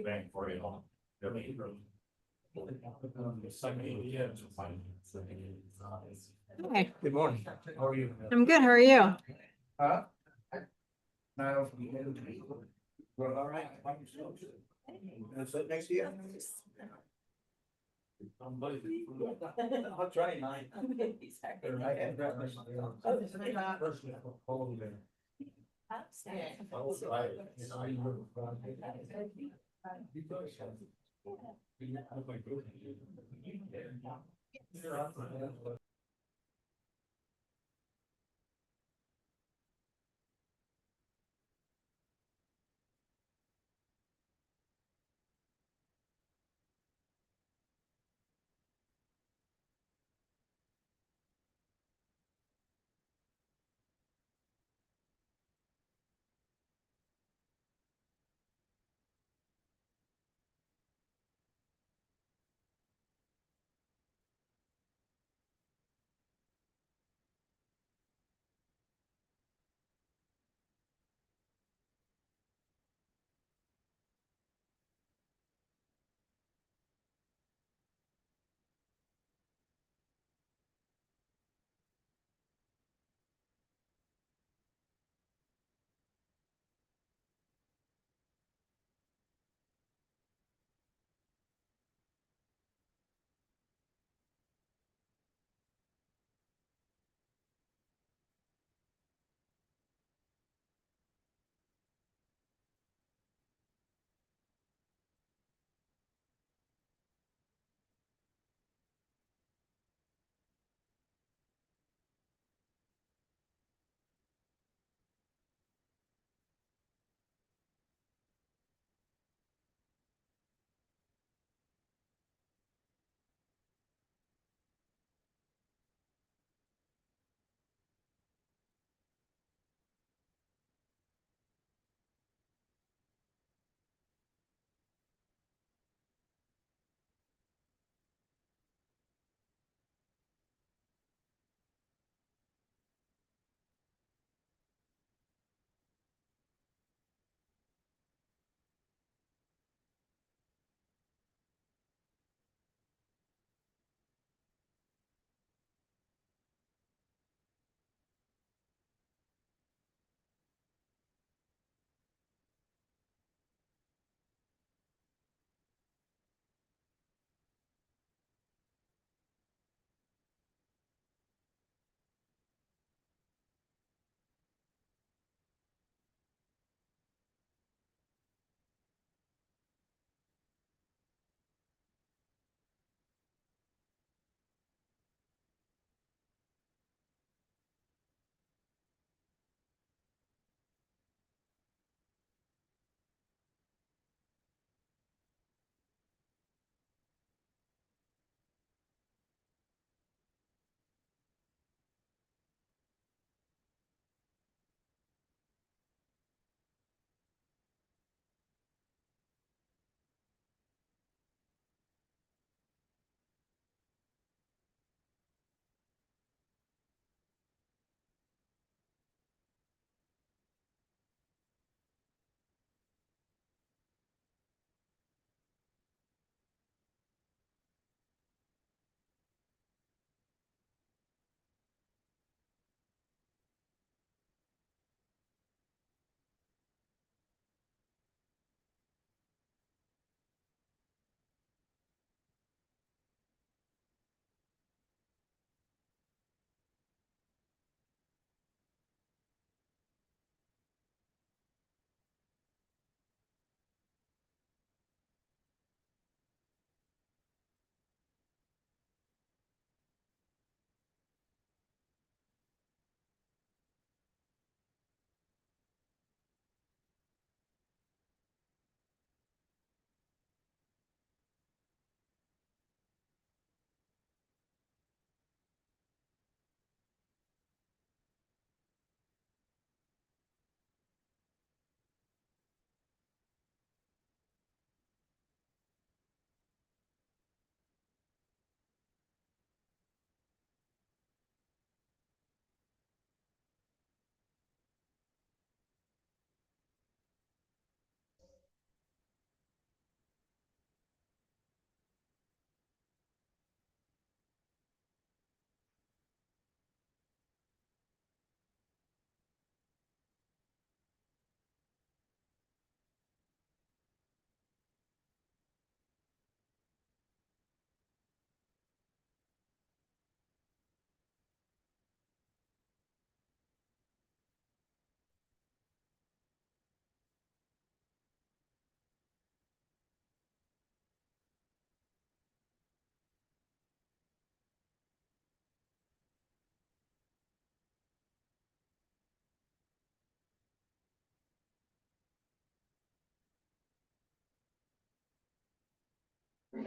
Bang for you all. Hi, Good morning. How are you? I'm good. How are you? Huh? Now. Well, all right. And sit next to you. I'll try mine.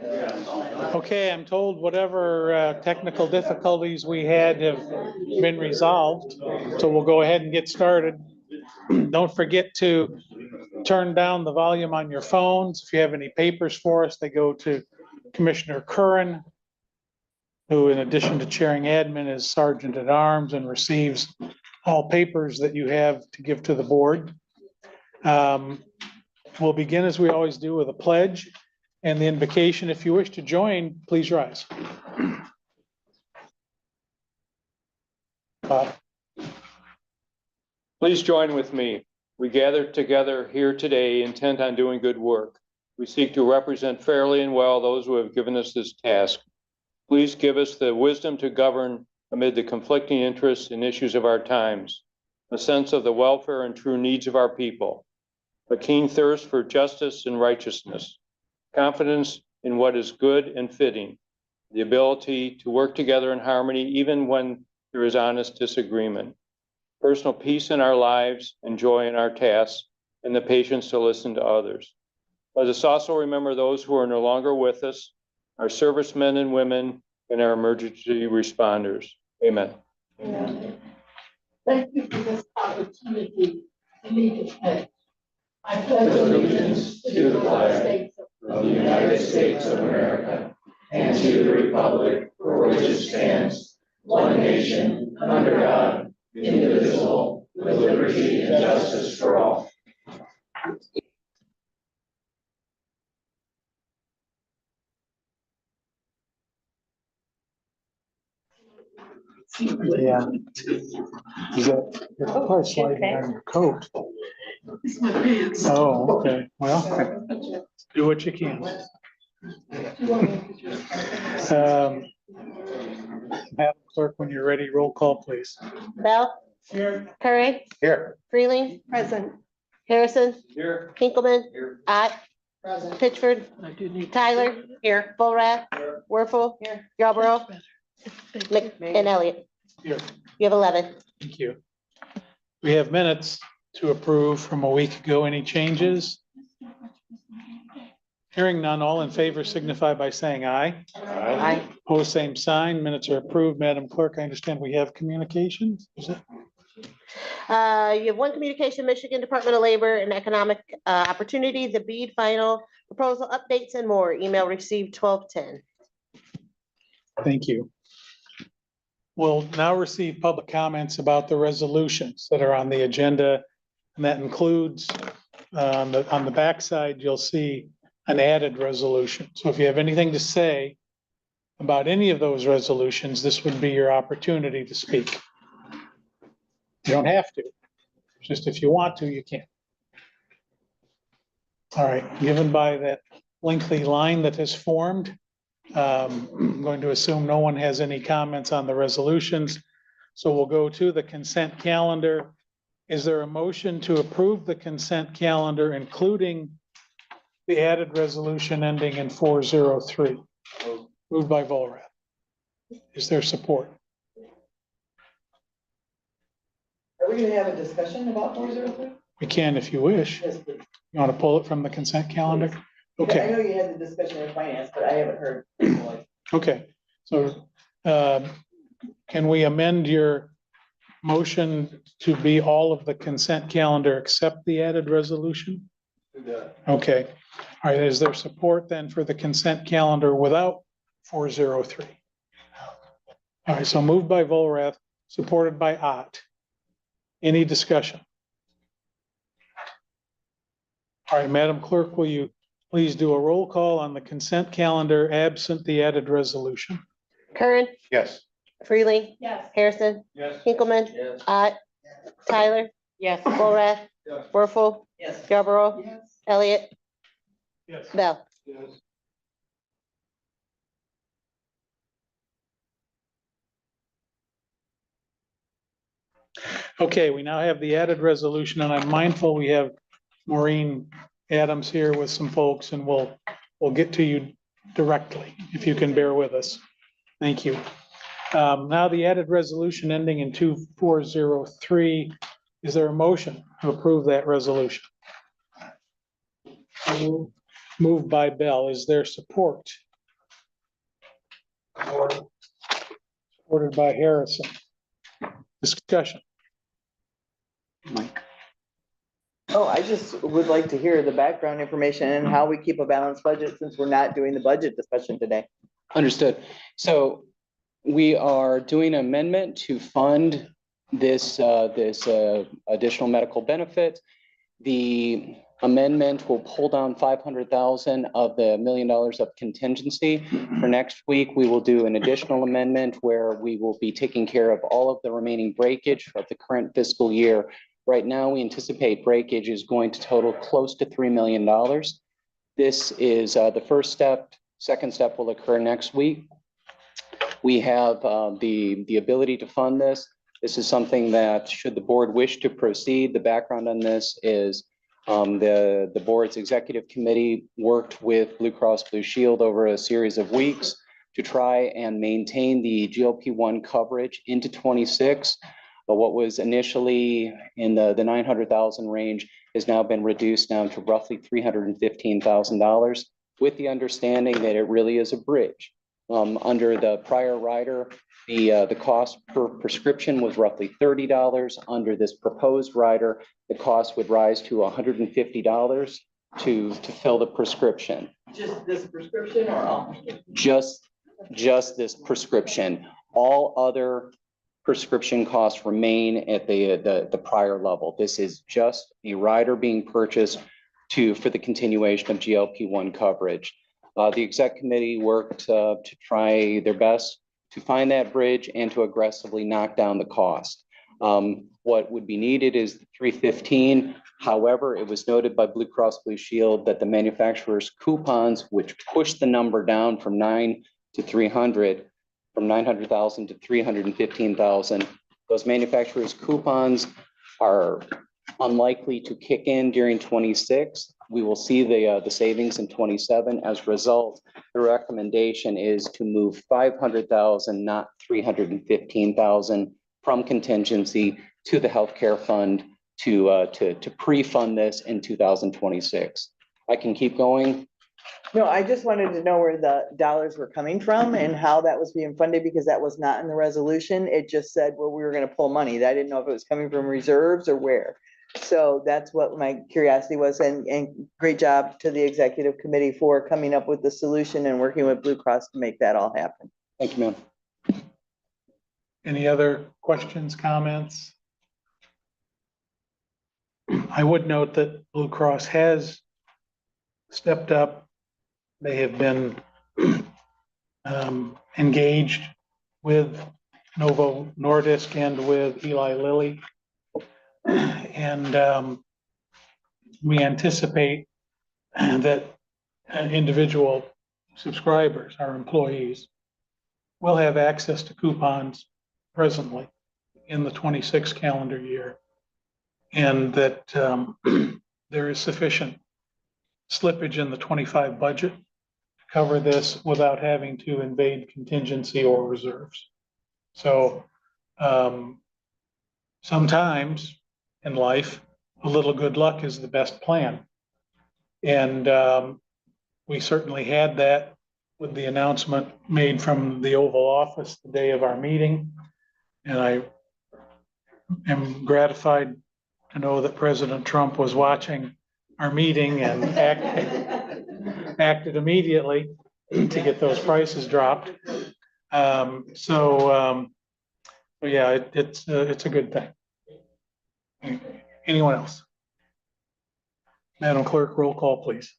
Okay, I'm told whatever technical difficulties we had have been resolved, so we'll go ahead and get started. Don't forget to turn down the volume on your phones. If you have any papers for us, they go to Commissioner Curran, who in addition to chairing admin is Sergeant at Arms and receives all papers that you have to give to the board. We'll begin as we always do with a pledge and the invocation. If you wish to join, please rise. Please join with me. We gather together here today intent on doing good work. We seek to represent fairly and well those who have given us this task. Please give us the wisdom to govern amid the conflicting interests and issues of our times, a sense of the welfare and true needs of our people, a keen thirst for justice and righteousness, confidence in what is good and fitting, the ability to work together in harmony even when there is honest disagreement, personal peace in our lives and joy in our tasks, and the patience to listen to others. Let us also remember those who are no longer with us, our servicemen and women, and our emergency responders. Amen. Amen. Thank you for this opportunity to lead the pledge. I pledge allegiance to the flag of the United States of America and to the republic for which it stands, one nation, under God, indivisible, with liberty and justice for all. Yeah. You got car sliding on your coat. It's my pants. Oh, okay. Well, do what you can. Madam Clerk, when you're ready, roll call, please. Bell. Here. Curry. Here. Freeling. Present. Harrison. Here. Hinkleman. Here. Ott. Present. Pittsford. I do need. Tyler. Here. Bullrat. Werfel. Here. Yarborough. And Elliott. Here. You have 11. Thank you. We have minutes to approve from a week ago. Any changes? Hearing none, all in favor signify by saying aye. Aye. Opposed, same sign. Minutes are approved. Madam Clerk, I understand we have communications. Is it? You have one communication, Michigan Department of Labor and Economic Opportunity, the BEAD final proposal updates and more. Email received 12/10. Thank you. We'll now receive public comments about the resolutions that are on the agenda. And that includes, on the backside, you'll see an added resolution. So if you have anything to say about any of those resolutions, this would be your opportunity to speak. You don't have to. Just if you want to, you can. All right, given by that lengthy line that has formed, I'm going to assume no one has any comments on the resolutions. So we'll go to the consent calendar. Is there a motion to approve the consent calendar, including the added resolution ending in 403? Moved by Volrath. Is there support? Are we gonna have a discussion about 403? We can if you wish. Yes, please. You want to pull it from the consent calendar? I Okay, know you had the discussion in finance, but I haven't heard. okay. So can we amend your motion to be all of the consent calendar except the added resolution? Okay. All right, is there support then for the consent calendar without 403? All right, so moved by Volrath, supported by Ott. Any discussion? All right, Madam Clerk, will you please do a roll call on the consent calendar absent the added resolution? Curran. Yes. Freeling. Yes. Harrison. Yes. Hinkleman. Yes. Ott. Tyler. Yes. Bullrath. Yes. Werfel. Yes. Yarborough. Yes. Elliott. Yes. Bell. Okay, we now have the added resolution, and I'm mindful we have Maureen Adams here with some folks, and we'll get to you directly, if you can bear with us. Thank you. Now the added resolution ending in 2403, is there a motion to approve that resolution? Moved by Bell. Is there support supported by Harrison. Discussion. Oh, I just would like to hear the background information and how we keep a balanced budget since we're not doing the budget discussion today. Understood. So we are doing an amendment to fund this additional medical benefit. The amendment will pull down 500,000 of the $1 million of contingency. For next week, we will do an additional amendment where we will be taking care of all of the remaining breakage of the current fiscal year. Right now, we anticipate breakage is going to total close to $3 million. This is the first step. Second step will occur next week. We have the ability to fund this. This is something that, should the board wish to proceed, the background on this is the board's executive committee worked with Blue Cross Blue Shield over a series of weeks to try and maintain the GLP-1 coverage into 26. But what was initially in the 900,000 range has now been reduced down to roughly $315,000, with the understanding that it really is a bridge. Under the prior rider, the cost per prescription was roughly $30. Under this proposed rider, the cost would rise to $150 to fill the prescription. Just this prescription or all? Just this prescription. All other prescription costs remain at the prior level. This is just a rider being purchased for the continuation of GLP-1 coverage. The exec committee worked to try their best to find that bridge and to aggressively knock down the cost. What would be needed is the 315. However, it was noted by Blue Cross Blue Shield that the manufacturer's coupons, which pushed the number down from 900,000 to 315,000, those manufacturers' coupons are unlikely to kick in during 26. We will see the savings in 27. As a result, the recommendation is to move 500,000, not 315,000, from contingency to the healthcare fund to pre-fund this in 2026. I can keep going. No, I just wanted to know where the dollars were coming from and how that was being funded, because that was not in the resolution. It just said, well, we were gonna pull money. I didn't know if it was coming from reserves or where. So that's what my curiosity was, and great job to the executive committee for coming up with the solution and working with Blue Cross to make that all happen. Thank you, ma'am. Any other questions, comments? I would note that Blue Cross has stepped up. They have been engaged with Novo Nordisk and with Eli Lilly. And we anticipate that individual subscribers, our employees, will have access to coupons presently in the 26 calendar year. And that there is sufficient slippage in the 25 budget to cover this without having to invade contingency or reserves. So sometimes in life, a little good luck is the best plan. And we certainly had that with the announcement made from the Oval Office the day of our meeting. And I am gratified to know that President Trump was watching our meeting and acted immediately to get those prices dropped. So yeah, it's a good thing. Anyone else? Madam Clerk, roll call, please.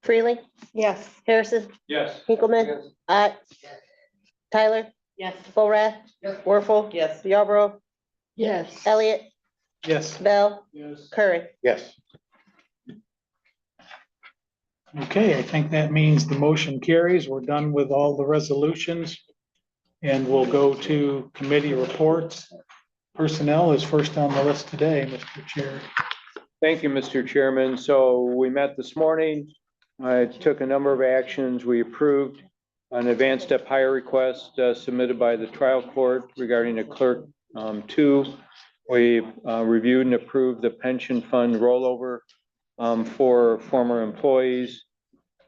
Freely, Yes. Harrison, Yes. Hinkleman, Tyler, Yes. Borath, Werfel, Yes. Yarborough, Yes. Elliott, Yes. Bell, Yes. Curran. Yes. Okay, I think that means the motion carries. We're done with all the resolutions. And we'll go to committee reports. Personnel is first on the list today, Mr. Chair. Thank you, Mr. Chairman. So we met this morning. I took a number of actions. We approved an advanced step hire request submitted by the trial court regarding a clerk 2. We reviewed and approved the pension fund rollover for former employees.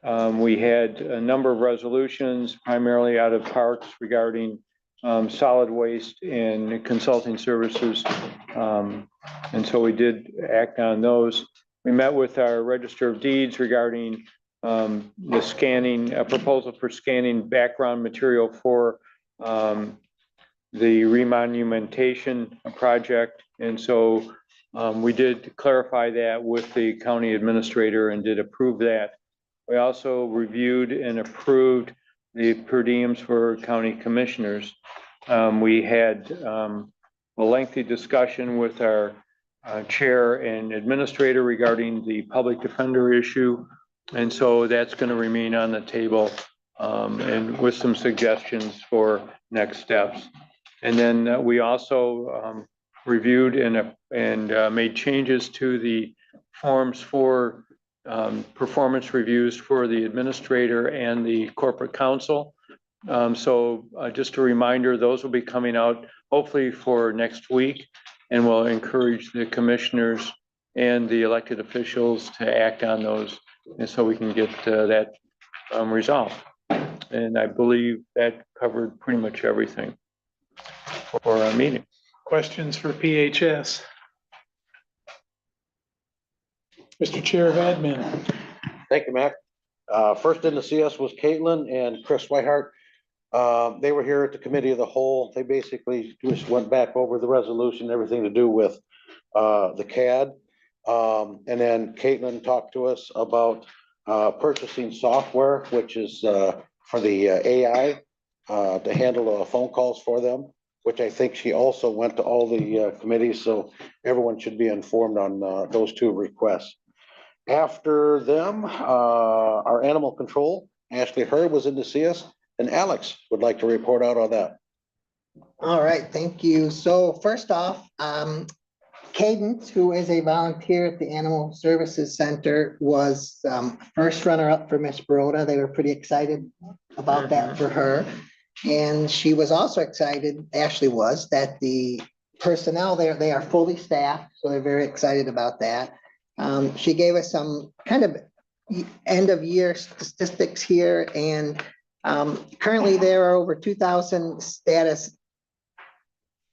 We had a number of resolutions, primarily out of parks regarding solid waste and consulting services. And so we did act on those. We met with our Register of Deeds regarding the scanning, a proposal for scanning background material for the remonumentation project. And so we did clarify that with the county administrator and did approve that. We also reviewed and approved the per diems for county commissioners. We had a lengthy discussion with our chair and administrator regarding the public defender issue. And so that's going to remain on the table and with some suggestions for next steps. And then we also reviewed and made changes to the forms for performance reviews for the administrator and the corporate counsel. So just a reminder, those will be coming out hopefully for next week, and we'll encourage the commissioners and the elected officials to act on those, and so we can get that resolved. And I believe that covered pretty much everything for our meeting. Questions for PHS? Mr. Chair of Admin. Thank you, Mac. First in to see us was Caitlin and Chris Whitehart. They were here at the committee of the whole. They basically just went back over the resolution, everything to do with the CAD. And then Caitlin talked to us about purchasing software, which is for the AI to handle phone calls for them, which I think she also went to all the committees. So everyone should be informed on those two requests. After them, our animal control, Ashley Hurd was in to see us, and Alex would like to report out on that. All right, thank you. So first off, Cadence, who is a volunteer at the Animal Services Center, was first runner-up for Miss Broda. They were pretty excited about that for her. And she was also excited, Ashley was, that the personnel there, they are fully staffed, so they're very excited about that. She gave us some kind of end of year statistics here, and currently there are over 2,000 status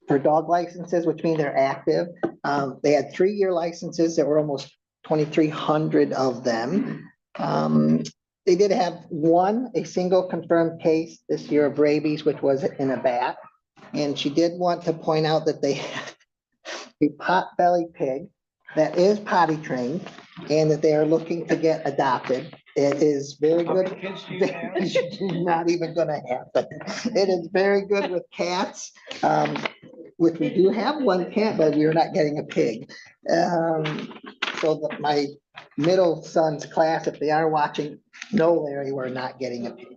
for dog licenses, which means they're active. They had 3-year licenses. There were almost 2,300 of them. They did have a single confirmed case this year of rabies, which was in a bat. And she did want to point out that they have a pot-bellied pig that is potty trained and that they are looking to get adopted. It is very good. Not even gonna happen. It is very good with cats, which we do have one cat, but we are not getting a pig. So my middle son's class, if they are watching, no, Larry, we're not getting a pig.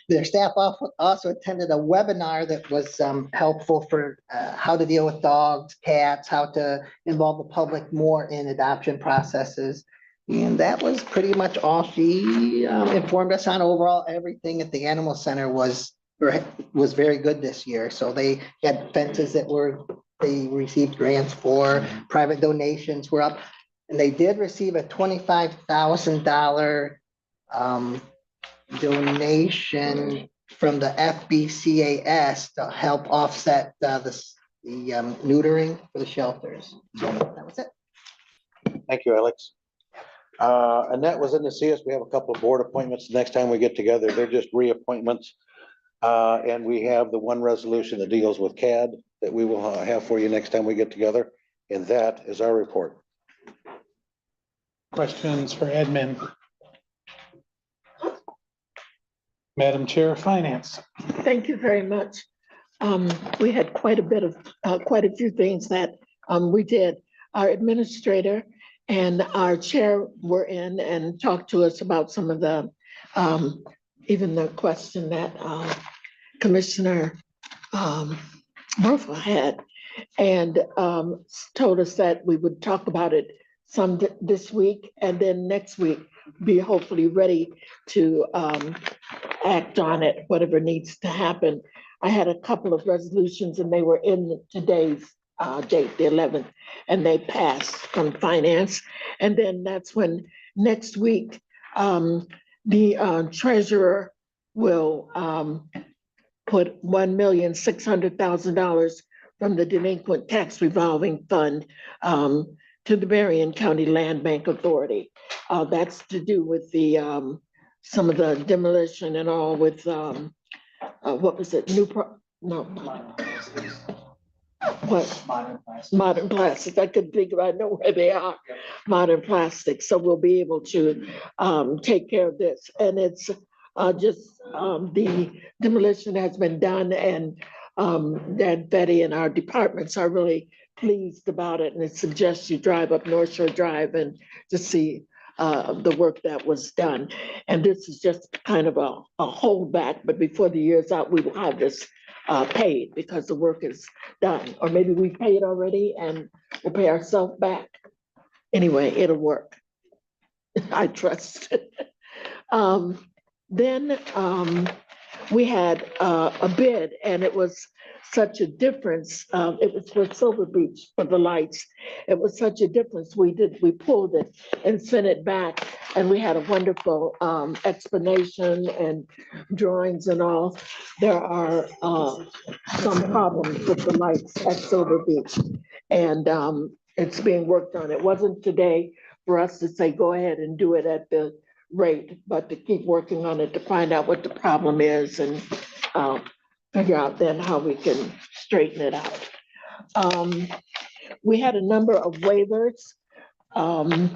Their staff also attended a webinar that was helpful for how to deal with dogs, cats, how to involve the public more in adoption processes. And that was pretty much all she informed us on. Overall, everything at the animal center was very good this year. So they had fences that they received grants for, private donations were up. And they did receive a $25,000 donation from the FBCAS to help offset the neutering for the shelters. So that was it. Thank you, Alex. Annette was in to see us. We have a couple of board appointments. Next time we get together, they're just reappointments. And we have the one resolution that deals with CAD that we will have for you next time we get together. And that is our report. Questions for admin? Madam Chair of Finance. Thank you very much. We had quite a few things that we did. Our administrator and our chair were in and talked to us about some of the, even the question that Commissioner Murphy had, and told us that we would talk about it some this week, and then next week be hopefully ready to act on it, whatever needs to happen. I had a couple of resolutions and they were in today's date, the 11th, and they passed from finance. And then that's when next week, the treasurer will put $1,600,000 from the delinquent tax revolving fund to the Berrien County Land Bank Authority. That's to do with the some of the demolition and all with what was it? What? Modern Plastics. I couldn't think of, I know where they are. Modern Plastics. So we'll be able to take care of this. And it's just the demolition has been done, and that Betty and our departments are really pleased about it. And it suggests you drive up North Shore Drive and to see the work that was done. And this is just kind of a holdback, but before the year's out, we will have this paid because the work is done. Or maybe we paid already and we'll pay ourselves back. Anyway, it'll work. I trust. Then we had a bid, and it was such a difference. It was for Silver Beach for the lights. It was such a difference. We pulled it and sent it back, and we had a wonderful explanation and drawings and all. There are some problems with the lights at Silver Beach, and it's being worked on. It wasn't today for us to say, go ahead and do it at the rate, but to keep working on it to find out what the problem is and figure out then how we can straighten it out. We had a number of waivers, and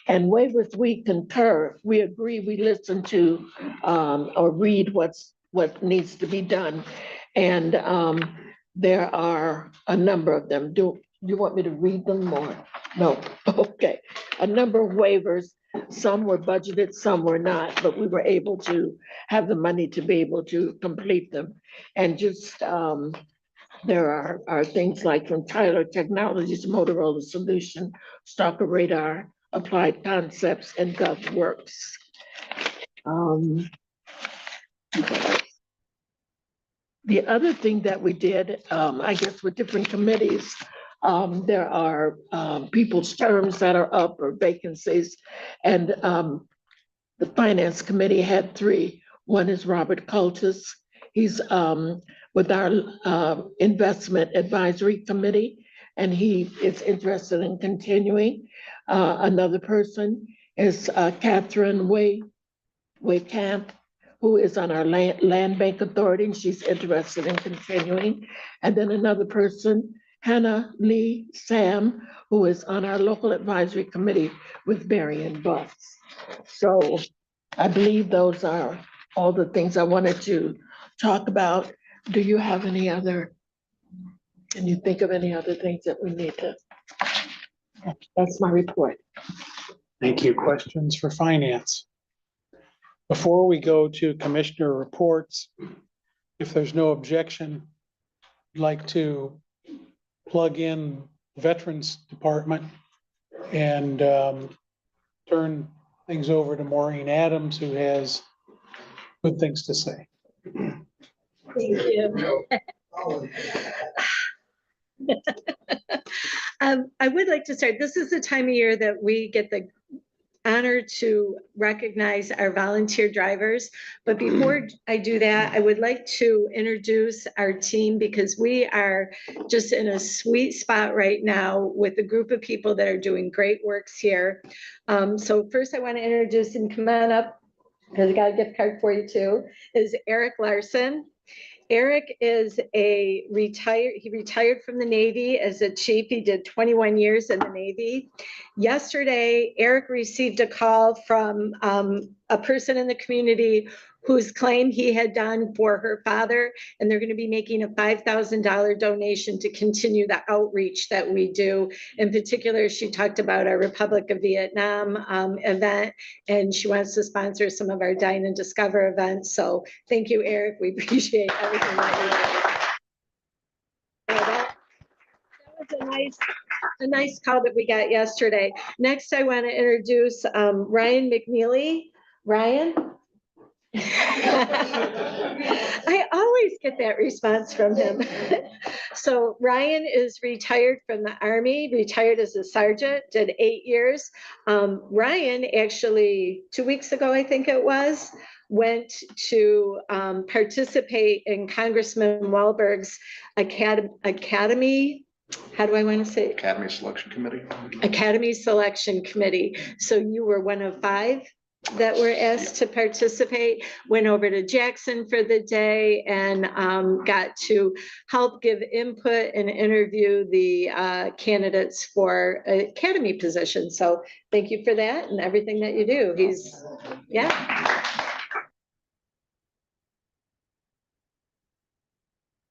waivers we concur. We agree, we listen to or read what needs to be done. And there are a number of them. Do you want me to read them more? No, okay. A number of waivers. Some were budgeted, some were not, but we were able to have the money to be able to complete them. And just, there are things like from Tyler Technologies, Motorola Solution, Stalker Radar, Applied Concepts, and GovWorks. The other thing that we did, I guess with different committees, there are people's terms that are up or vacancies. And the Finance Committee had 3. One is Robert Cultus. He's with our Investment Advisory Committee, and he is interested in continuing. Another person is Catherine Waycamp, who is on our Land Bank Authority, and she's interested in continuing. And then another person, Hannah Lee Sam, who is on our Local Advisory Committee with Berrien Bus. So I believe those are all the things I wanted to talk about. Do you have any other, can you think of any other things that we need to? That's my report. Thank you. Questions for finance? Before we go to commissioner reports, if there's no objection, I'd like to plug in Veterans Department and turn things over to Maureen Adams, who has good things to say. Thank you. I would like to start. This is the time of year that we get the honor to recognize our volunteer drivers. But before I do that, I would like to introduce our team, because we are just in a sweet spot right now with a group of people that are doing great works here. So first I want to introduce, and come on up, because I got a gift card for you too, is Eric Larson. Eric is he retired from the Navy as a chief. He did 21 years in the Navy. Yesterday, Eric received a call from a person in the community whose claim he had done for her father, and they're going to be making a $5,000 donation to continue the outreach that we do. In particular, she talked about our Republic of Vietnam event, and she wants to sponsor some of our Dine and Discover events. So thank you, Eric. We appreciate everything that you do. That was a nice call that we got yesterday. Next, I want to introduce Ryan McNeely. Ryan? I always get that response from him. So Ryan is retired from the Army, retired as a sergeant, did 8 years. Ryan actually, 2 weeks ago, I think it was, went to participate in Congressman Wahlberg's academy, how do I want to say it? Academy Selection Committee. Academy Selection Committee. So you were one of 5 that were asked to participate, went over to Jackson for the day and got to help give input and interview the candidates for academy position. So thank you for that and everything that you do. He's, yeah.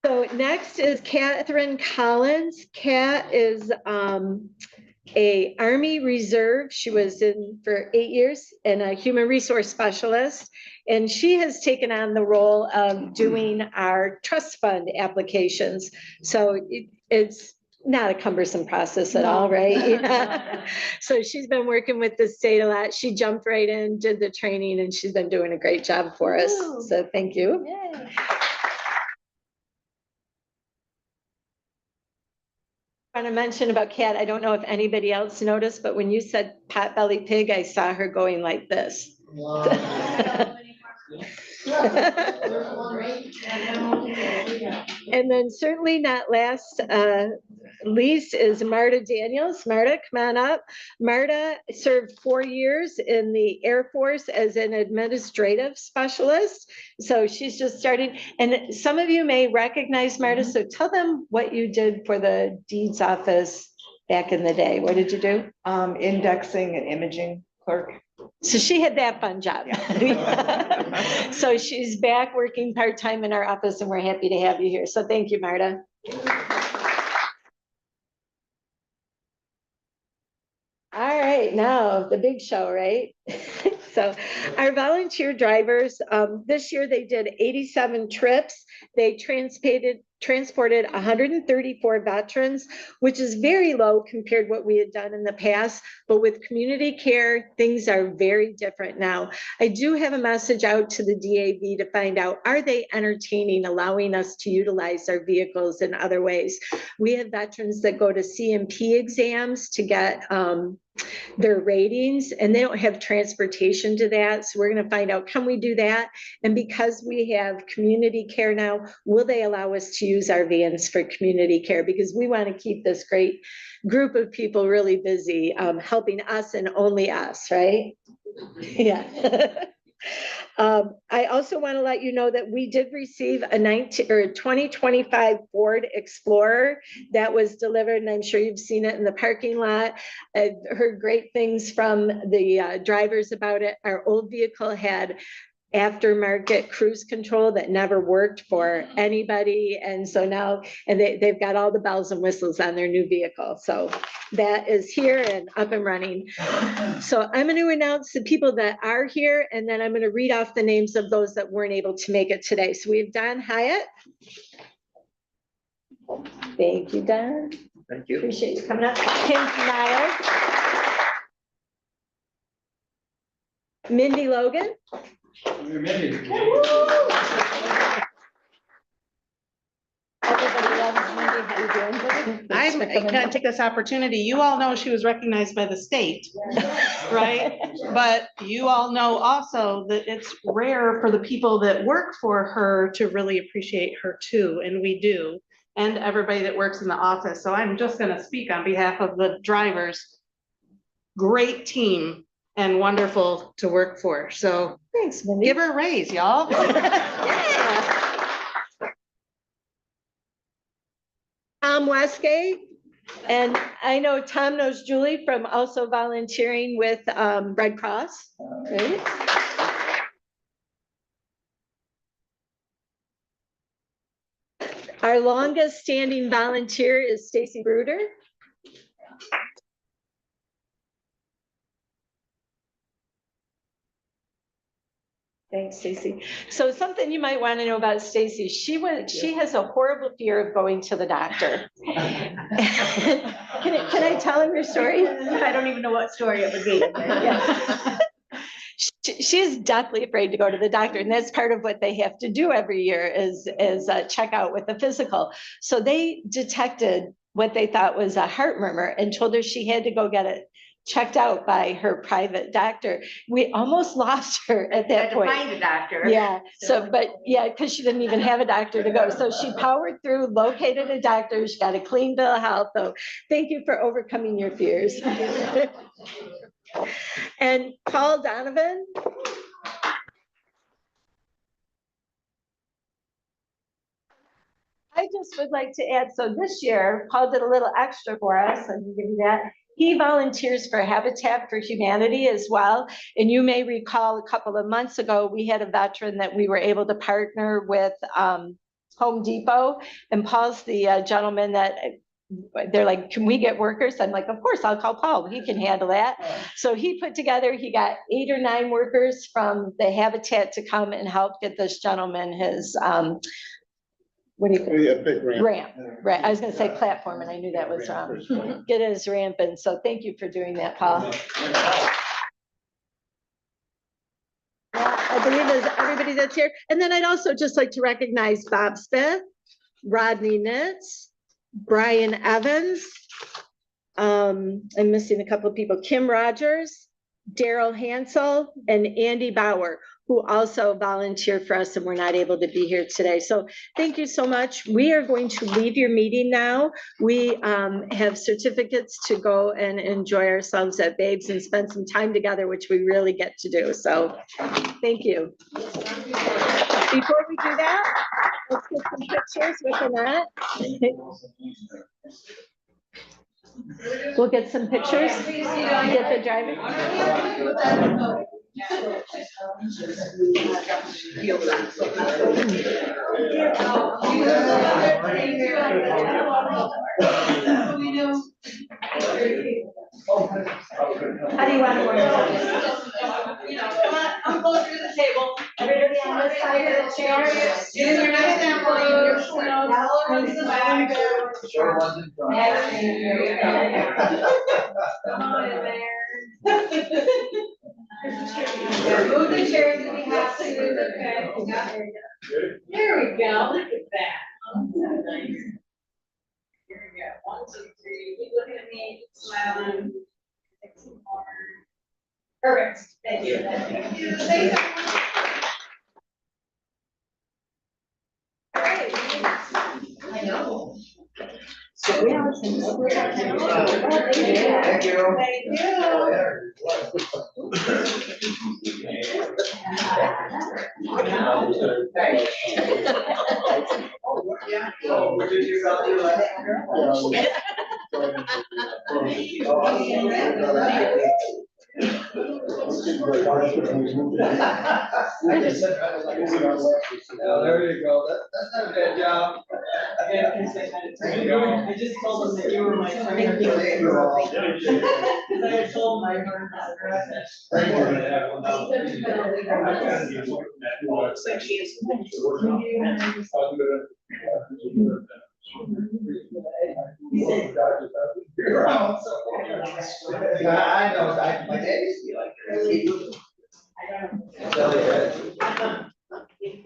So next is Catherine Collins. Kat is a Army Reserve. She was in for 8 years and a human resource specialist. And she has taken on the role of doing our trust fund applications. So it's not a cumbersome process at all, right? Yeah. So she's been working with the state a lot. She jumped right in, did the training, and she's been doing a great job for us. So thank you. I want to mention about Kat, I don't know if anybody else noticed, but when you said potbelly pig, I saw her going like this. And then certainly not last least is Marta Daniels. Marta, come on up. Marta served 4 years in the Air Force as an administrative specialist. So she's just starting. And some of you may recognize Marta. So tell them what you did for the deeds office back in the day. What did you do? Indexing and imaging clerk. So she had that fun job. So she's back working part-time in our office and we're happy to have you here. So thank you, Marta. All right, now the big show, right? So our volunteer drivers, this year they did 87 trips. They transported 134 veterans, which is very low compared to what we had done in the past. But with community care, things are very different now. I do have a message out to the DAV to find out, are they entertaining, allowing us to utilize our vehicles in other ways? We have veterans that go to CMP exams to get their ratings, and they don't have transportation to that. So we're going to find out, can we do that? And because we have community care now, will they allow us to use our vans for community care? Because we want to keep this great group of people really busy, helping us and only us, right? Yeah. I also want to let you know that we did receive a 2025 Ford Explorer that was delivered, and I'm sure you've seen it in the parking lot. I've heard great things from the drivers about it. Our old vehicle had aftermarket cruise control that never worked for anybody. And so now, and they've got all the bells and whistles on their new vehicle. So that is here and up and running. So I'm going to announce the people that are here, and then I'm going to read off the names of those that weren't able to make it today. So we have Don Hyatt. Thank you, Don. Thank you. Appreciate you coming up. Kim Niles. Mindy Logan. Everybody loves Mindy. How you doing? I'm gonna take this opportunity. You all know she was recognized by the state, right? But you all know also that it's rare for the people that work for her to really appreciate her too, and we do. And everybody that works in the office. So I'm just gonna speak on behalf of the drivers. Great team and wonderful to work for. So Thanks, Mindy. give her a raise, y'all. Yeah. Tom Westgate, and I know Tom knows Julie from also volunteering with Red Cross. Right? Our longest standing volunteer is Stacy Bruder. Thanks, Stacy. So something you might want to know about Stacy, she has a horrible fear of going to the doctor. Can I tell him your story? I don't even know what story it would be. Yeah. She she's deathly afraid to go to the doctor, and that's part of what they have to do every year is check out with the physical. So they detected what they thought was a heart murmur and told her she had to go get it checked out by her private doctor. We almost lost her at that point. Find a doctor. Yeah, so, but yeah, because she didn't even have a doctor to go. So she powered through, located a doctor, she got a clean bill of health. So thank you for overcoming your fears. And Paul Donovan. I just would like to add, so this year, Paul did a little extra for us, and give you that. He volunteers for Habitat for Humanity as well. And you may recall a couple of months ago, we had a veteran that we were able to partner with Home Depot. And Paul's the gentleman that they're like, can we get workers? I'm like, of course, I'll call Paul. He can handle that. So he put together, he got 8 or 9 workers from the Habitat to come and help get this gentleman his what do you? Ramp, right. I was gonna say platform and I knew that was wrong. Get his ramp in. So thank you for doing that, Paul. I believe is everybody that's here. And then I'd also just like to recognize Bob Smith, Rodney Nitz, Brian Evans. I'm missing a couple of people, Kim Rogers, Daryl Hansel, and Andy Bauer, who also volunteer for us and we're not able to be here today. So thank you so much. We are going to leave your meeting now. We have certificates to go and enjoy ourselves at Babes and spend some time together, which we really get to do. So thank you. Before we do that, let's get some pictures with Annette. We'll get some pictures. Get the driving. How do you want to work? Come on, I'm going through the table. Everybody on this side of the chair. Use your nice temple. Come on in there. Move the chairs if you have to. Okay. There we go. Look at that. Here we go. 1, 2, 3. Keep looking at me, smiling. Take some more. Perfect. Thank you. Thank you. Thank you. Great. I know. So we have some. Thank you. Thank There you go. That's not a bad job. I just told them that you were my friend. Because I had told my friend I know, my dad used to be like that.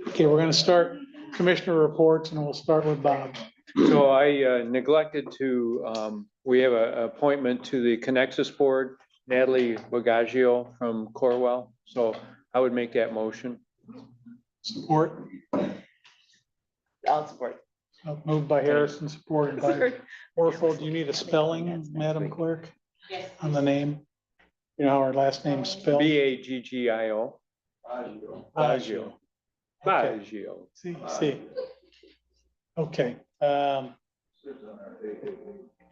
Okay, we're gonna start commissioner reports and we'll start with Bob. So I neglected to, we have an appointment to the Connexus Board, Natalie Bagaggio from Corwell. So I would make that motion. Support, I'll support. moved by Harrison, supported by Orfeld. Do you need a spelling, Madam Clerk, on the name? You know how our last name's spelled? Baggio. Baggio. Baggio. See. Okay.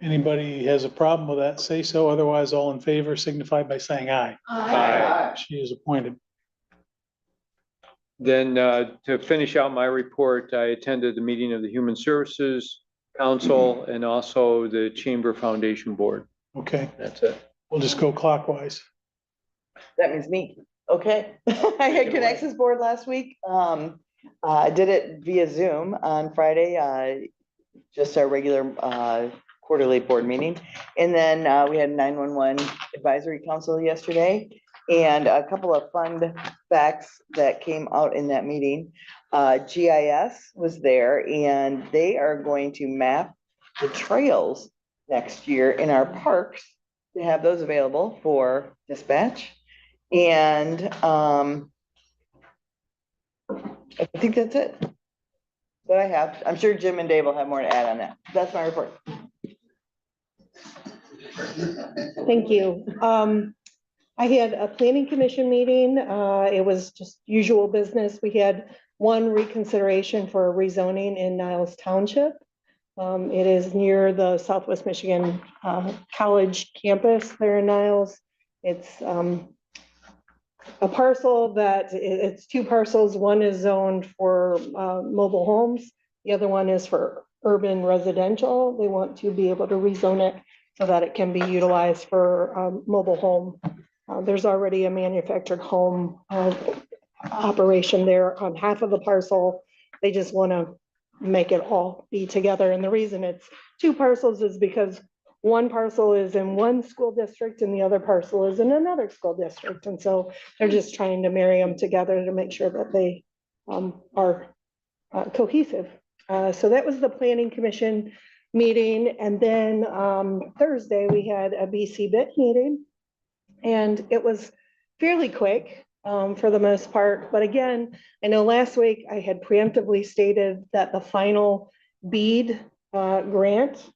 Anybody has a problem with that, say so. Otherwise, all in favor signify by saying aye. Aye. She is appointed. Then to finish out my report, I attended the meeting of the Human Services Council and also the Chamber Foundation Board. Okay, That's it. we'll just go clockwise. That means me. Okay. I had Connexus board last week. I did it via Zoom on Friday, just our regular quarterly board meeting. And then we had 911 advisory council yesterday. And a couple of fun facts that came out in that meeting. GIS was there and they are going to map the trails next year in our parks to have those available for dispatch. And I think that's it. That I have. I'm sure Jim and Dave will have more to add on that. That's my report. Thank you. I had a planning commission meeting. It was just usual business. We had one reconsideration for a rezoning in Niles Township. It is near the Southwest Michigan College campus there in Niles. It's a parcel that, it's two parcels. One is zoned for mobile homes. The other one is for urban residential. They want to be able to rezone it so that it can be utilized for mobile home. There's already a manufactured home operation there on half of the parcel. They just want to make it all be together. And the reason it's two parcels is because one parcel is in one school district and the other parcel is in another school district. And so they're just trying to marry them together to make sure that they are cohesive. So that was the planning commission meeting. And then Thursday we had a BC BIT meeting and it was fairly quick for the most part. But again, I know last week I had preemptively stated that the final BEAD grant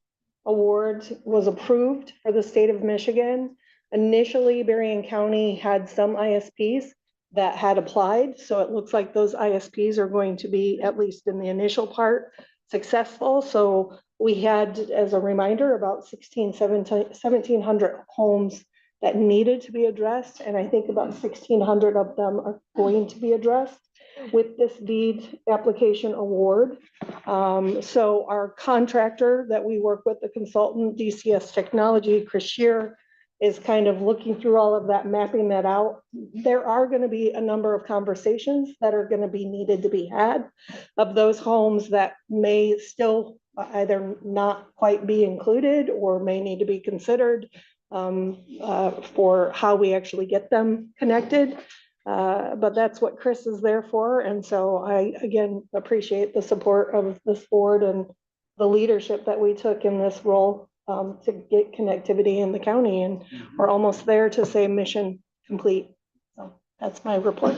award was approved for the state of Michigan. Initially, Berrien County had some ISPs that had applied. So it looks like those ISPs are going to be, at least in the initial part, successful. So we had, as a reminder, about 1,700 homes that needed to be addressed. And I think about 1,600 of them are going to be addressed with this BEAD application award. So our contractor that we work with, the consultant, DCS Technology, Chris Shear, is kind of looking through all of that, mapping that out. There are going to be a number of conversations that are going to be needed to be had of those homes that may still either not quite be included or may need to be considered for how we actually get them connected. But that's what Chris is there for. And so I, again, appreciate the support of this board and the leadership that we took in this role to get connectivity in the county. And we're almost there to say mission complete. So that's my report.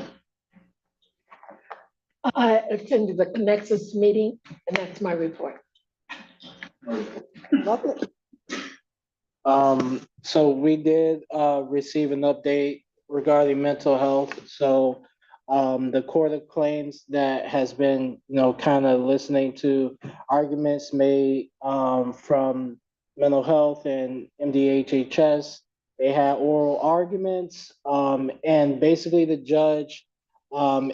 I attended the Nexus meeting and that's my report. Lovely. So we did receive an update regarding mental health. So the Court of Claims that has been, kind of listening to arguments made from mental health and MDHHS. They had oral arguments, and basically the judge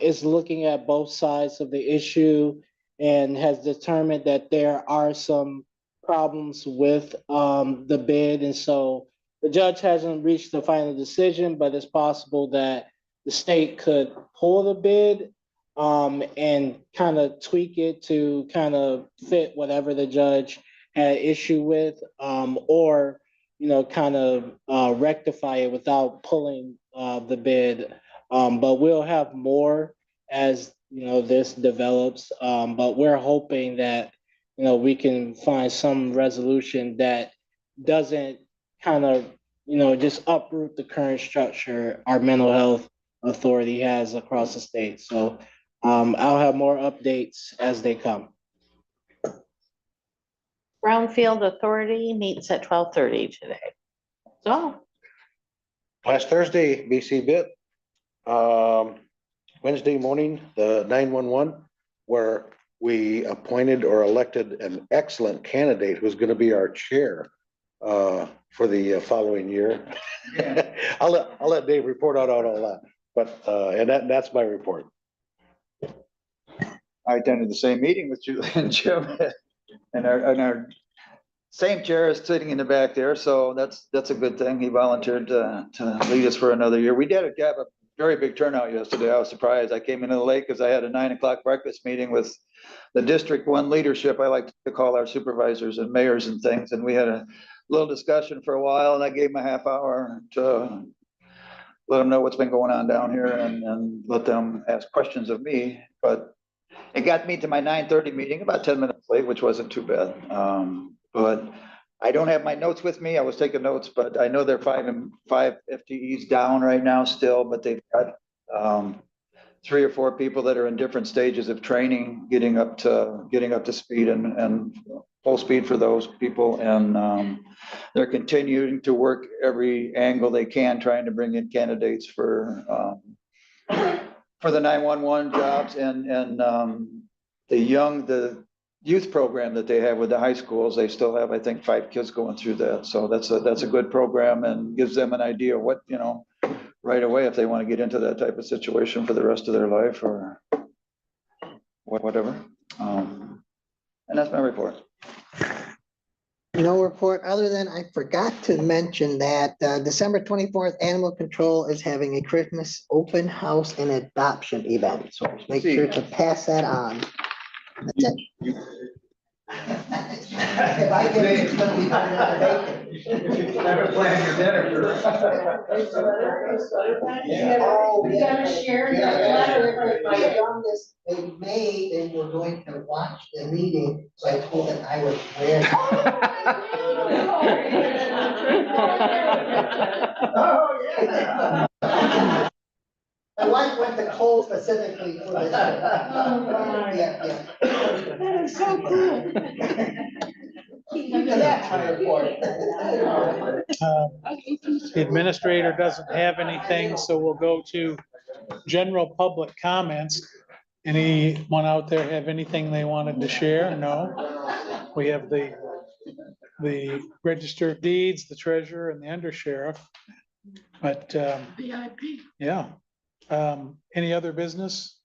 is looking at both sides of the issue and has determined that there are some problems with the bid. And so the judge hasn't reached the final decision, but it's possible that the state could pull the bid and kind of tweak it to kind of fit whatever the judge had issue with, or, kind of rectify it without pulling the bid. But we'll have more as, this develops. But we're hoping that, we can find some resolution that doesn't kind of, just uproot the current structure our mental health authority has across the state. So I'll have more updates as they come. Brownfield Authority meets at 12:30 today. So. Last Thursday, BC BIT. Wednesday morning, the 911, where we appointed or elected an excellent candidate who's going to be our chair for the following year. I'll let Dave report out on all that, but and that's my report. I attended the same meeting with Julie and Jim, and our same chair is sitting in the back there, so that's a good thing. He volunteered to lead us for another year. We did have a very big turnout yesterday. I was surprised. I came in a little late because I had a 9 o'clock breakfast meeting with the District 1 leadership. I like to call our supervisors and mayors and things, and we had a little discussion for a while, and I gave them a half hour to let them know what's been going on down here and let them ask questions of me. But it got me to my 9:30 meeting about 10 minutes late, which wasn't too bad. But I don't have my notes with me. I was taking notes, but I know they're five FTEs down right now still, but they've got 3 or 4 people that are in different stages of training, getting up to speed and full speed for those people. And they're continuing to work every angle they can, trying to bring in candidates for the 911 jobs and the youth program that they have with the high schools. They still have, I think, 5 kids going through that. So that's a good program and gives them an idea of what, right away, if they want to get into that type of situation for the rest of their life or whatever. And that's my report. No report, other than I forgot to mention that December 24th, Animal Control is having a Christmas open house and adoption event. So make sure to pass that on. That's it. If I get it, it's gonna be better than bacon. If you never plan your dinner. Oh, You gotta share your letter. My youngest, in May, they were going to watch the meeting, so I told them I would wear. Oh, yeah. My wife went to Kohl's specifically for this. Yeah, yeah. That is so cool. That's my report. The administrator doesn't have anything, so we'll go to general public comments. Anyone out there have anything they wanted to share? No? We have the register of deeds, the treasurer and the undersheriff. But, yeah. Any other business?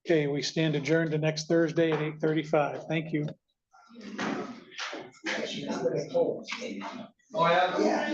Okay, we stand adjourned to next Thursday at 8:35. Thank you. Oh, yeah. Yeah.